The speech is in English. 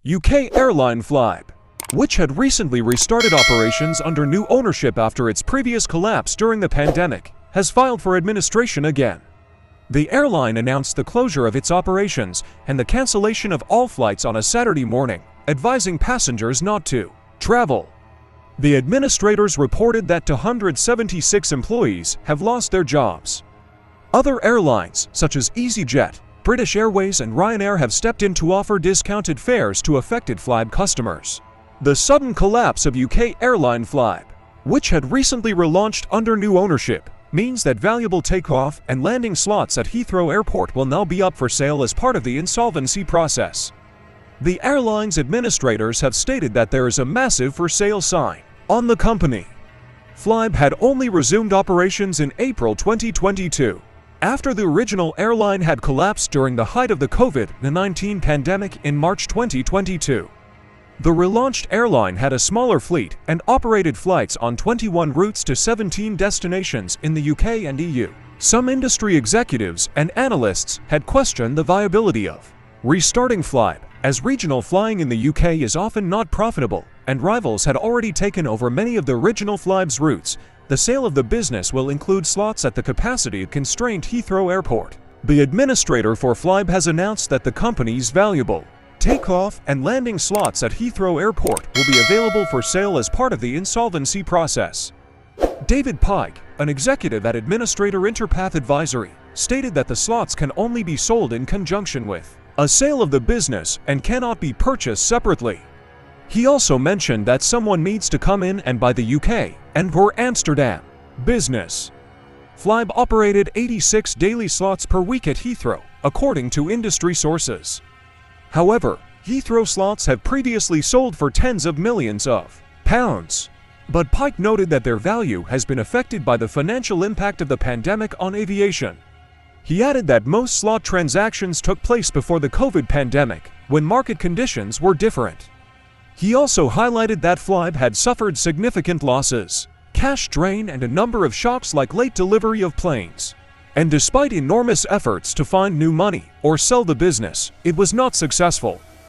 UK airline Flybe, which had recently restarted operations under new ownership after its previous collapse during the pandemic, has filed for administration again. The airline announced the closure of its operations and the cancellation of all flights on a Saturday morning, advising passengers not to travel. The administrators reported that 276 employees have lost their jobs. Other airlines, such as EasyJet, British Airways and Ryanair have stepped in to offer discounted fares to affected Flybe customers. The sudden collapse of UK airline Flybe, which had recently relaunched under new ownership, means that valuable takeoff and landing slots at Heathrow Airport will now be up for sale as part of the insolvency process. The airline's administrators have stated that there is a massive for sale sign on the company. Flybe had only resumed operations in April 2022. After the original airline had collapsed during the height of the COVID-19 pandemic in March 2022. The relaunched airline had a smaller fleet and operated flights on 21 routes to 17 destinations in the UK and EU. Some industry executives and analysts had questioned the viability of restarting Flybe, as regional flying in the UK is often not profitable, and rivals had already taken over many of the original Flybe's routes. The sale of the business will include slots at the capacity-constrained Heathrow Airport. The administrator for Flybe has announced that the company's valuable takeoff and landing slots at Heathrow Airport will be available for sale as part of the insolvency process. David Pike, an executive at Administrator Interpath Advisory, stated that the slots can only be sold in conjunction with a sale of the business and cannot be purchased separately. He also mentioned that someone needs to come in and buy the UK and/or Amsterdam business. Flybe operated 86 daily slots per week at Heathrow, according to industry sources. However, Heathrow slots have previously sold for tens of millions of pounds. But Pike noted that their value has been affected by the financial impact of the pandemic on aviation. He added that most slot transactions took place before the COVID pandemic, when market conditions were different. He also highlighted that Flybe had suffered significant losses, cash drain and a number of shocks like late delivery of planes. And despite enormous efforts to find new money or sell the business, it was not successful.